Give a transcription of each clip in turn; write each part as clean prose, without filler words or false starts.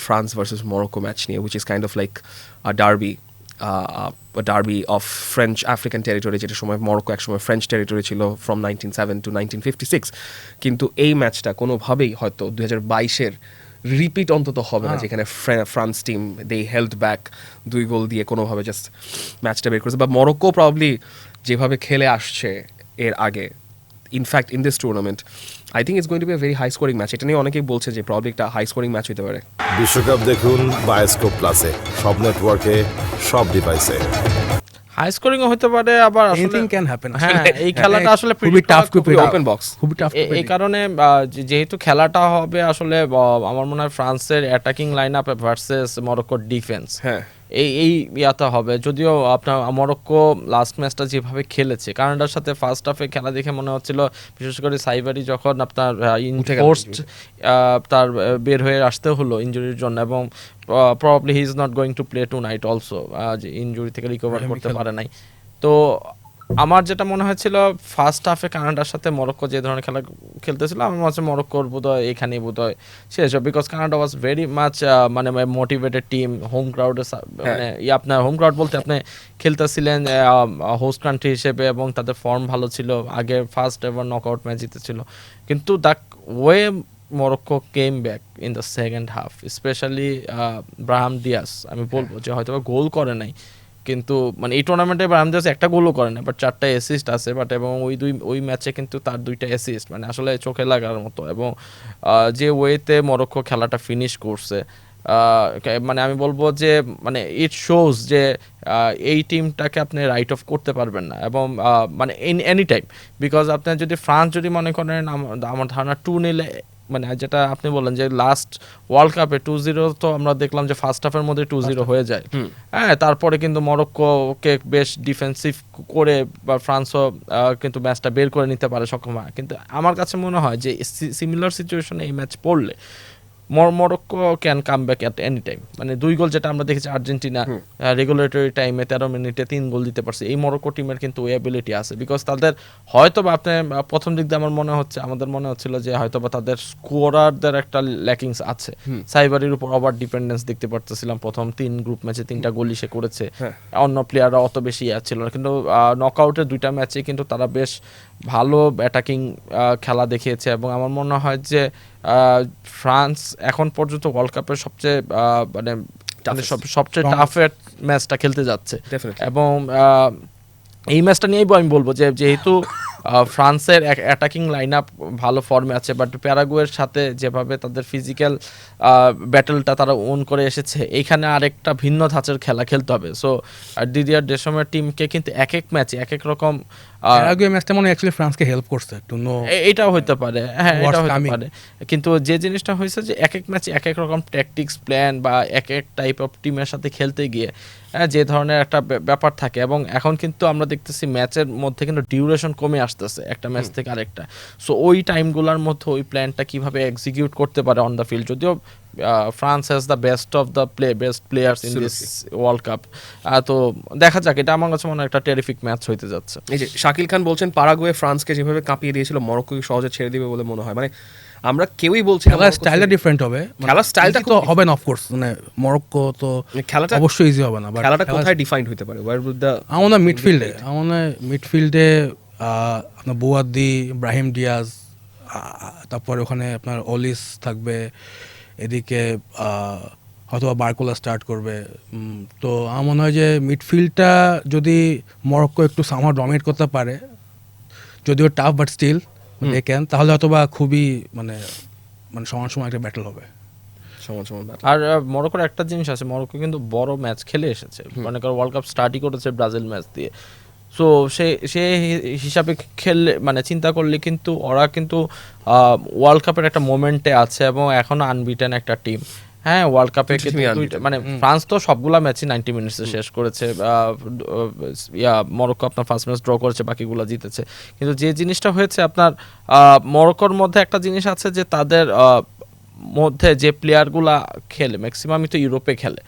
France versus Morocco match নিয়ে, which is kind of like a derby. A derby of French African territory, যেটা সময় Morocco একসময় French territory ছিল from 1907 to 1956, কিন্তু এই ম্যাচটা কোনোভাবেই হয়তো 2022-এর রিপিট অন্তত হবে না, যেখানে France team they held back 2 goal দিয়ে কোনোভাবে জাস্ট ম্যাচটা বের করেছে, বা মরক্কো প্রবাবলি যেভাবে খেলে আসছে এর আগে, in fact in this tournament I think it's going to be a very high scoring match. এটা নিয়ে অনেকেই বলছে যে প্রবাবলি একটা হাই স্কোরিং ম্যাচ হতে পারে। বিশ্বকাপ দেখুন বায়োস্কোপ প্লাসে, সব নেটওয়ার্কে, সব ডিভাইসে। হাই স্কোরিং হতে পারে, আবার এনিথিং ক্যান হ্যাপেন। হ্যাঁ, এই খেলাটা আসলে খুবই tough to play, open box, খুবই টাফ। এই কারণে যেহেতু খেলাটা হবে আসলে আমার মনে হয় ফ্রান্সের অ্যাটাকিং লাইন আপ ভার্সেস মরক্কোর ডিফেন্স, হ্যাঁ এই ইয়াটা হবে। যদিও আপনার মরক্কো লাস্ট ম্যাচটা যেভাবে খেলেছে কানাডার সাথে, ফার্স্ট হাফে খেলা দেখে মনে হচ্ছিল, বিশেষ করে সাইবারি যখন আপনার পোস্ট তার বের হয়ে আসতে হলো ইনজুরির জন্য, এবং probably he is not going to play to night also, injury থেকে রিকভার করতে পারে নাই। তো আমার যেটা মনে হয়েছিল ফার্স্ট হাফে কানাডার সাথে মরক্কো যে ধরনের খেলা খেলতেছিল, আমার মনে হচ্ছে মরক্কোর বোধহয় এখানেই বোধহয় শেষ হবে, because Canada was very much মানে মোটিভেটেড টিম। হোম ক্রাউডের মানে আপনার হোম ক্রাউড বলতে আপনি খেলতেছিলেন হোস্ট কান্ট্রি হিসেবে, এবং তাদের ফর্ম ভালো ছিল, আগে ফার্স্ট এভার নকআউট ম্যাচ জিতেছিল। কিন্তু the way Morocco came back in the second half, specially Brahim Diaz, আমি বলবো যে হয়তো গোল করে নাই, কিন্তু মানে এই টুর্নামেন্টে ব্রাহাম দিয়াস একটা গোলও করে না, বাট 4টা অ্যাসিস্ট আছে, বাট এবং ওই ম্যাচে কিন্তু তার 2টা অ্যাসিস্ট, মানে আসলে চোখে লাগার মতো। এবং যে ওয়েতে মরক্কো খেলাটা ফিনিশ করছে, মানে আমি বলবো যে মানে ইট শোজ যে এই টিমটাকে আপনি রাইট অফ করতে পারবেন না, এবং মানে ইন এনি টাইম, বিকজ আপনি যদি ফ্রান্স যদি মনে করেন, আমার ধারণা 2-0, মানে যেটা আপনি বললেন যে লাস্ট ওয়ার্ল্ড কাপে 2-0, তো আমরা দেখলাম যে ফার্স্ট হাফের মধ্যে 2-0 হয়ে যায়। হ্যাঁ, তারপরে কিন্তু মরক্কোকে বেশ ডিফেন্সিভ করে বা ফ্রান্সও কিন্তু ম্যাচটা বের করে নিতে পারে সক্ষম হয়। কিন্তু আমার কাছে মনে হয় যে সিমিলার সিচুয়েশনে এই ম্যাচ পড়লে Morocco can come back at any time. মানে 2 গোল যেটা আমরা দেখেছি আর্জেন্টিনা রেগুলেটরি টাইমে 13 মিনিটে 3 গোল দিতে পারছে, এই মরক্কো টিমের কিন্তু ওই অ্যাবিলিটি আছে, বিকজ তাদের হয়তো বা আপনি প্রথম দিক দিয়ে আমাদের মনে হচ্ছিল যে হয়তো বা তাদের স্কোরারদের একটা ল্যাকিংস আছে, সাইবারির উপর ওভার ডিপেন্ডেন্স দেখতে পারতেছিলাম। প্রথম 3 গ্রুপ ম্যাচে 3টা গোলই সে করেছে, অন্য প্লেয়াররা অত বেশি ছিল না, কিন্তু নকআউটের 2টা ম্যাচে কিন্তু তারা বেশ ভালো অ্যাটাকিং খেলা দেখিয়েছে। এবং আমার মনে হয় যে ফ্রান্স এখন পর্যন্ত ওয়ার্ল্ড কাপের সবচেয়ে মানে সবচেয়ে টাফের ম্যাচটা খেলতে যাচ্ছে, এবং এই ম্যাচটা নিয়েই আমি বলবো যে যেহেতু ফ্রান্সের অ্যাটাকিং লাইন আপ ভালো ফর্মে আছে, বাট প্যারাগুয়ের সাথে যেভাবে তাদের ফিজিক্যাল ব্যাটেলটা তারা ওন করে এসেছে, এইখানে আরেকটা ভিন্ন ধাঁচের খেলা খেলতে হবে। সো দিদিয়ার দেশমের টিমকে কিন্তু এক এক ম্যাচে এক এক রকম প্যারাগুয়ে ম্যাচটা মনে অ্যাকচুয়ালি ফ্রান্সকে হেল্প করছে টু নো, এটাও হতে পারে, হ্যাঁ এটা হতে পারে। কিন্তু যে জিনিসটা হয়েছে যে এক এক ম্যাচে এক এক রকম ট্যাকটিক্স প্ল্যান বা এক এক টাইপ অফ টিমের সাথে খেলতে গিয়ে যে ধরনের একটা ব্যাপার থাকে, এবং এখন কিন্তু আমরা দেখতেছি ম্যাচের মধ্যে কিন্তু ডিউরেশন কমে আসতেছে একটা ম্যাচ থেকে আরেকটা। সো ওই টাইমগুলোর মধ্যে ওই প্ল্যানটা কিভাবে এক্সিকিউট করতে পারে অন দ্য ফিল্ড, যদিও France has the best of the best players in this world cup. তো দেখা যাক, এটা আমার কাছে মনে হয় একটা টেরিফিক ম্যাচ হইতে যাচ্ছে। এই যে শাকিল খান বলছেন পারাগুয়ে ফ্রান্সকে যেভাবে কাঁপিয়ে দিয়েছিল মরক্কোকে সহজে ছেড়ে দিবে বলে মনে হয়, মানে আমরা কেউই বলছি খেলার স্টাইলটা ডিফারেন্ট হবে, খেলার স্টাইলটা তো হবে না অফকোর্স, মানে মরক্কো তো খেলাটা অবশ্যই ইজি হবে না, বাট খেলাটা কোথায় ডিফাইন্ড হতে পারে? আমার মিডফিল্ডে আপনার বুয়াদ্দি, ব্রাহিম ডিয়াজ, তারপরে ওখানে আপনার অলিস থাকবে, এদিকে হয়তো বারকোলা স্টার্ট করবে। তো আমার মনে হয় যে মিডফিল্ডটা যদি মরক্কো একটু সামহাও ডমিনেট করতে পারে, যদিও টাফ বাট স্টিল দেখেন, তাহলে হয়তো বা খুবই মানে সমান সমান একটা ব্যাটল হবে। আর মরক্কোর একটা জিনিস আছে, মরক্কো কিন্তু বড় ম্যাচ খেলে এসেছে, মনে করো ওয়ার্ল্ড কাপ স্টার্টই করেছে ব্রাজিল ম্যাচ দিয়ে। সো সে হিসাবে খেললে মানে চিন্তা করলে কিন্তু ওরা কিন্তু ওয়ার্ল্ড কাপের একটা মোমেন্টে আছে, এবং এখনো আনবিটেন একটা টিম। হ্যাঁ, ওয়ার্ল্ড কাপে মানে ফ্রান্স তো সবগুলা ম্যাচই 90 মিনিটসে শেষ করেছে, মরক্কো আপনার ফার্স্ট ম্যাচ ড্র করেছে, বাকিগুলো জিতেছে। কিন্তু যে জিনিসটা হয়েছে আপনার মরক্কোর মধ্যে একটা জিনিস আছে যে তাদের মধ্যে যে প্লেয়ারগুলা খেলে ম্যাক্সিমামই তো ইউরোপে খেলে,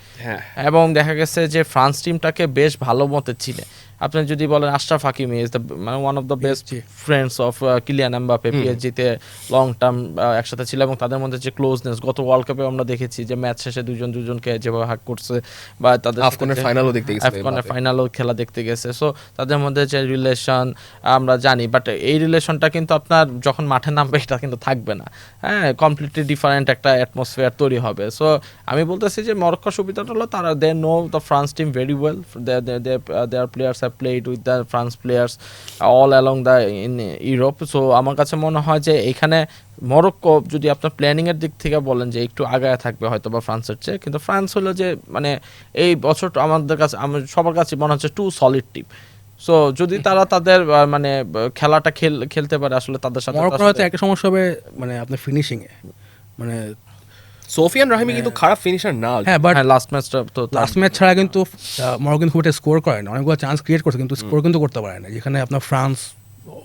এবং দেখা গেছে যে ফ্রান্স টিমটাকে বেশ ভালো মতে চিনে। আপনি যদি বলেন আশরাফ হাকিমি ইজ দ্য মানে one of the best friends of Kylian Mbappe, পিএসজিতে লং টার্ম একসাথে ছিল এবং তাদের মধ্যে যে ক্লোজনেস গত ওয়ার্ল্ড কাপে আমরা দেখেছি যে ম্যাচ শেষে দুজনকে যেভাবে হাক করছে বা তাদের আফগানের ফাইনালও দেখতে গেছে, আফগানের ফাইনালও খেলা দেখতে গেছে। সো তাদের মধ্যে যে রিলেশন আমরা জানি, বাট এই রিলেশনটা কিন্তু আপনার যখন মাঠে নামবে এটা কিন্তু থাকবে না, হ্যাঁ, কমপ্লিটলি ডিফারেন্ট একটা অ্যাটমসফিয়ার তৈরি হবে। সো আমি বলতেছি যে মরক্কোর সুবিধাটা হলো তারা they know the France team very well, their players have played with the France players all along the in Europe. So আমার কাছে মনে হয় যে এখানে মরক্কো যদি আপনার প্ল্যানিংয়ের দিক থেকে বলেন যে একটু আগায় থাকবে হয়তো বা ফ্রান্সের চেয়ে, কিন্তু ফ্রান্স হলো যে মানে এই বছর আমাদের কাছে সবার কাছে মনে হচ্ছে টু সলিড টিম। সো যদি তারা তাদের মানে খেলাটা খেলতে পারে আসলে তাদের সাথে মরক্কোর হয়তো একটা সমস্যা হবে মানে আপনার ফিনিশিং এ, মানে সোফিয়ান রাহিমি কিন্তু খারাপ ফিনিশার না, হ্যাঁ বাট লাস্ট ম্যাচটা তো লাস্ট ম্যাচ ছাড়া কিন্তু মরক্কো কিন্তু খুব একটা স্কোর করে না, অনেকগুলো চান্স ক্রিয়েট করছে কিন্তু স্কোর কিন্তু করতে পারে না, যেখানে আপনার ফ্রান্স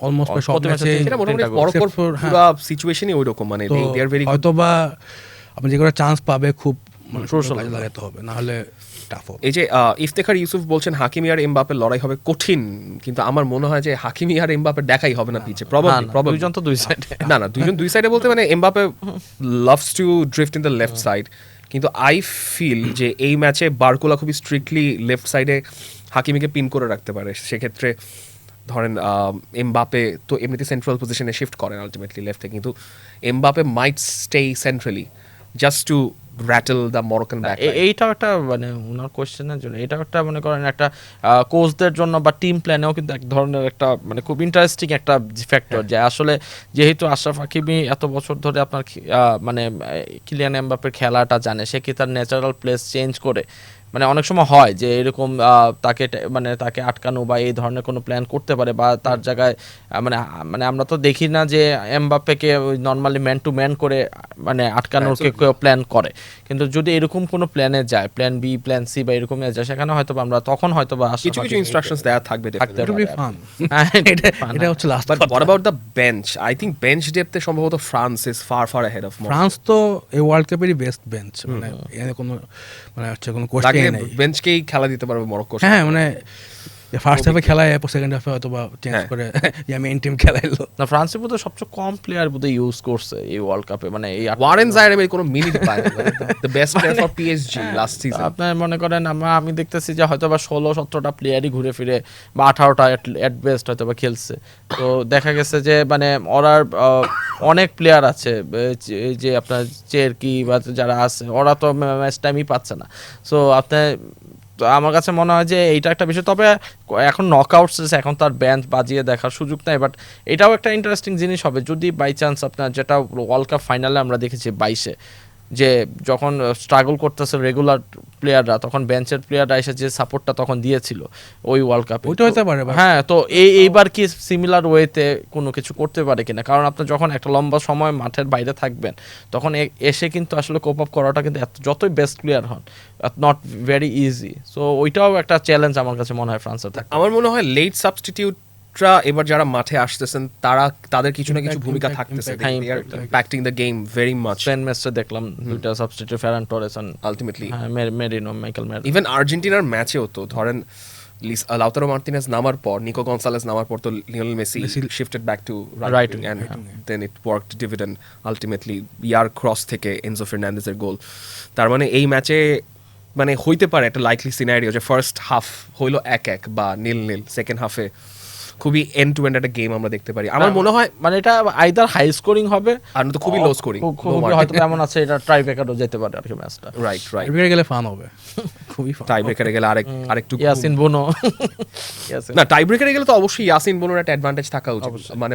অলমোস্ট সব প্রতি ম্যাচে ম্যাচে এটা মোটামুটি মরক্কোর পুরো সিচুয়েশনই ওইরকম, মানে দে আর ভেরি হয়তো বা আপনি যে কোনো চান্স পাবে খুব মানে কাজে লাগাতে হবে, না হলে টাফ হবে। এই যে ইফতেখার ইউসুফ বলছেন হাকিমি আর এমবাপের লড়াই হবে কঠিন, কিন্তু আমার মনে হয় যে হাকিমি আর এমবাপের দেখাই হবে না পিচে, প্রবাবলি দুইজন তো দুই সাইডে, না দুইজন দুই সাইডে বলতে মানে Mbappe loves to drift in the left side, কিন্তু আই ফিল যে এই ম্যাচে বারকুলা খুবই স্ট্রিক্টলি লেফট সাইডে হাকিমিকে পিন করে রাখতে পারে, সেক্ষেত্রে ধরেন এমবাপে তো এমনিতে সেন্ট্রাল পজিশনে শিফট করেন আলটিমেটলি লেফটে, কিন্তু Mbappe might stay centrally just to rattle the Moroccan back. এইটাও একটা মানে ওনার কোয়েশ্চেনের জন্য এটাও একটা মনে করেন একটা কোচদের জন্য বা টিম প্ল্যানেও কিন্তু এক ধরনের একটা মানে খুব ইন্টারেস্টিং একটা ফ্যাক্টর, যে আসলে যেহেতু আশরাফ হাকিমি এত বছর ধরে আপনার মানে কিলিয়ান এমবাপের খেলাটা জানে, সে কি তার ন্যাচারাল প্লেস চেঞ্জ করে, মানে অনেক সময় হয় যে এরকম তাকে আটকানো বা এই ধরনের কোনো প্ল্যান করতে পারে বা তার জায়গায় মানে মানে আমরা তো দেখি না যে এমবাপ্পেকে নর্মালি ম্যান টু ম্যান করে মানে আটকানোর কেউ প্ল্যান করে, কিন্তু যদি এরকম কোনো প্ল্যানে যায়, প্ল্যান বি প্ল্যান সি বা এরকম যায়, সেখানে হয়তো আমরা তখন হয়তো বা কিছু কিছু ইনস্ট্রাকশনস দেয়া থাকবে, এটা হচ্ছে last. But what about the bench? I think bench ডেপথে সম্ভবত France is far ahead of France তো এই ওয়ার্ল্ড কাপেরই বেস্ট বেঞ্চ, মানে এখানে কোনো মানে হচ্ছে কোনো কোশ্চেন নেই, বেঞ্চকেই খেলা দিতে পারবে মরক্কো। হ্যাঁ মানে ফার্স্ট হাফে খেলায় এরপর সেকেন্ড হাফে হয়তো বা চেঞ্জ করে মেইন টিম খেলাইলো না। ফ্রান্সের বোধহয় সবচেয়ে কম প্লেয়ার বোধহয় ইউজ করছে এই ওয়ার্ল্ড কাপে, মানে এই ওয়ারেন জাইরের কোনো মিনিট পায় না, the best player for PSG last season. আপনার মনে করেন আমি দেখতেছি যে হয়তো বা 16-17টা প্লেয়ারই ঘুরে ফিরে বা 18টা এট বেস্ট হয়তো বা খেলছে, তো দেখা গেছে যে মানে ওরার অনেক প্লেয়ার আছে যে আপনার চেরকি বা যারা আছে ওরা তো ম্যাচ টাইমই পাচ্ছে না। সো আপনার তো আমার কাছে মনে হয় যে এইটা একটা বিষয়, তবে এখন নকআউটস এখন তার ব্যাঞ্চ বাজিয়ে দেখার সুযোগ নাই, বাট এটাও একটা ইন্টারেস্টিং জিনিস হবে যদি বাই চান্স আপনার যেটা ওয়ার্ল্ড কাপ ফাইনালে আমরা দেখেছি 22-এ যে যখন স্ট্রাগল করতেছে রেগুলার প্লেয়াররা, তখন বেঞ্চের প্লেয়াররা এসে যে সাপোর্টটা তখন দিয়েছিল ওই ওয়ার্ল্ড কাপে, ওইটা হতে পারে। হ্যাঁ, তো এইবার কি সিমিলার ওয়েতে কোনো কিছু করতে পারে কিনা, কারণ আপনি যখন একটা লম্বা সময় মাঠের বাইরে থাকবেন তখন এসে কিন্তু আসলে কোপ আপ করাটা কিন্তু যতই বেস্ট প্লেয়ার হন নট ভেরি ইজি। সো ওইটাও একটা চ্যালেঞ্জ আমার কাছে মনে হয় ফ্রান্সের থাকে। আমার মনে হয় লেট সাবস্টিটিউট এবার যারা মাঠে আসতেছেন তাদের কিছু না কিছু ভূমিকা থাকতেছে, impacting the game very much. Spain ম্যাচে দেখলাম দুইটা substitute Ferran Torres and ultimately Merino Mikel Merino. Even আর্জেন্টিনার ম্যাচেও তো ধরেন লাউতারো মার্টিনেজ নামার পর, নিকো গনসালেস নামার পর তো Lionel Messi shifted back to right wing and then it worked dividend ultimately ইয়ার ক্রস থেকে এনজো ফার্নান্দেজের গোল। তার মানে এই ম্যাচে মানে হইতে পারে একটা লাইকলি সিনারিও যে ফার্স্ট হাফ হইলো 1-1 বা 0-0, সেকেন্ড হাফে খুবই এন্ড টু এন্ড একটা গেম আমরা দেখতে পারি। আমার মনে হয় মানে এটা আইদার হাই স্কোরিং হবে আর তো খুবই লো স্কোরিং, হয়তো এমন আছে এটা টাই ব্রেকারও যেতে পারে আর কি ম্যাচটা। রাইট টাই গেলে ফান হবে, খুবই ফান। টাই ব্রেকারে গেলে আরেকটু ইয়াসিন বোনো না, টাই ব্রেকারে গেলে তো অবশ্যই ইয়াসিন বোনোর একটা অ্যাডভান্টেজ থাকা উচিত, মানে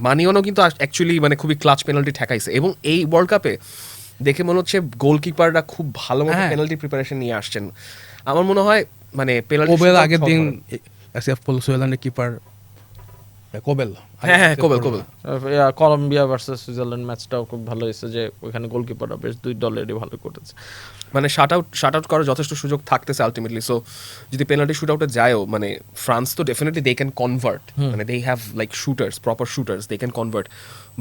মানিয়নও কিন্তু অ্যাকচুয়ালি মানে খুবই ক্লাচ পেনাল্টি ঠেকাইছে, এবং এই ওয়ার্ল্ড কাপে দেখে মনে হচ্ছে গোলকিপাররা খুব ভালো মতো পেনাল্টি প্রিপারেশন নিয়ে আসছেন। আমার মনে হয় মানে পেনাল্টি আগের দিন এসএফ সুইজারল্যান্ডের keeper Kobel Colombia versus Switzerland ম্যাচটাও খুব ভালো হয়েছে, যে ওইখানে গোলকিপাররা বেশ দুই দলেরই ভালো করেছে, মানে শাট আউট করার যথেষ্ট সুযোগ থাকতেছে আলটিমেটলি। সো যদি পেনাল্টি শুট আউটে যায়ও, মানে ফ্রান্স তো ডেফিনেটলি দে ক্যান কনভার্ট, মানে they have like shooters, proper shooters, they can convert,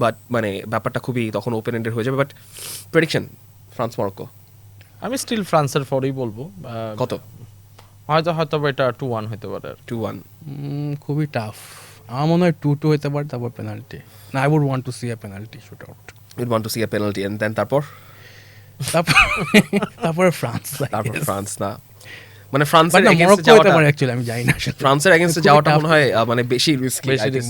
but মানে ব্যাপারটা খুবই তখন ওপেন এন্ডেড হয়ে যাবে। বাট প্রেডিকশন ফ্রান্স মরক্কো, আমি স্টিল ফ্রান্সের ফরই বলবো। কত? হয়তো এটা 2-1 হতে পারে। 2-1 খুবই টাফ। আমার মনে হয় 2-2 হতে পারে, তারপর পেনাল্টি। না, I would want to see a penalty shoot out. We'd want to see a penalty and then তারপরে ফ্রান্স, ফ্রান্স না, মানে ফ্রান্সের এগেইনস্টে মরক্কো হতে যাওয়াটা, পারে অ্যাকচুয়ালি, আমি জানি না আসলে। ফ্রান্সের এগেইনস্টে যাওয়াটা মনে হয় মানে বেশি risky. I think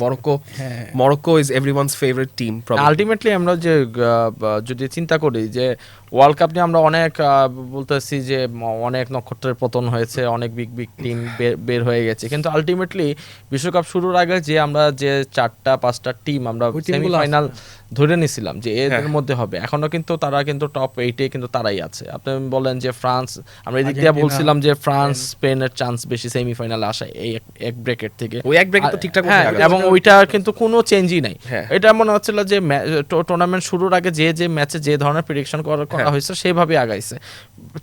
Morocco is everyone's favourite team. Ultimately আমরা যে যদি চিন্তা করি যে ওয়ার্ল্ড কাপ নিয়ে আমরা অনেক বলতেছি যে অনেক নক্ষত্রের পতন হয়েছে, অনেক বিগ টিম বের হয়ে গেছে, কিন্তু আলটিমেটলি বিশ্বকাপ শুরুর আগে যে আমরা যে 4-5টা টিম আমরা সেমিফাইনাল ধরে নিছিলাম যে এদের মধ্যে হবে, এখনো কিন্তু তারা কিন্তু টপ 8-এ কিন্তু তারাই আছে। আপনি বলেন যে ফ্রান্স, আমরা এদিক দিয়ে বলছিলাম যে ফ্রান্স স্পেনের চান্স বেশি সেমিফাইনালে আসা, এই এক ব্র্যাকেট থেকে ওই এক ব্রেকে তো ঠিকঠাক হ্যাঁ, এবং ওইটা কিন্তু কোনো চেঞ্জই নাই। এটা মনে হচ্ছিল যে টুর্নামেন্ট শুরুর আগে যে ম্যাচে যে ধরনের প্রেডিকশন করা হয়েছে সেভাবে আগাইছে।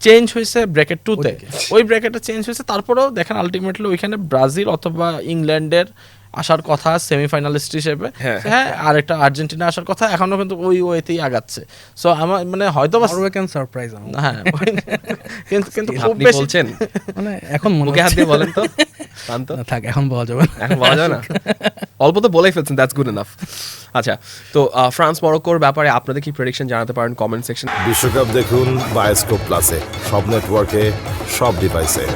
চেঞ্জ হয়েছে ব্র্যাকেট 2-তে, ওই ব্র্যাকেটে চেঞ্জ হয়েছে। তারপরেও দেখেন আলটিমেটলি ওইখানে ব্রাজিল অথবা ইংল্যান্ডের আসার কথা সেমিফাইনালিস্ট হিসেবে, হ্যাঁ, আর একটা আর্জেন্টিনা আসার কথা, এখনো কিন্তু ওই ওয়েতেই আগাচ্ছে। সো আমার মানে হয়তো সারপ্রাইজ, হ্যাঁ, কিন্তু খুব আপনি বেশি বলছেন মানে এখন মুখে হাত দিয়ে বলেন তো শান্ত থাক, এখন বলা যাবে না, এখন বলা যাবে না, অল্প তো বলেই ফেলছেন, দ্যাটস গুড এনাফ। আচ্ছা, তো ফ্রান্স মরক্কোর ব্যাপারে আপনাদের কি প্রেডিকশন জানাতে পারেন কমেন্ট সেকশন। বিশ্বকাপ দেখুন বায়োস্কোপ প্লাসে, সব নেটওয়ার্কে, সব ডিভাইসে।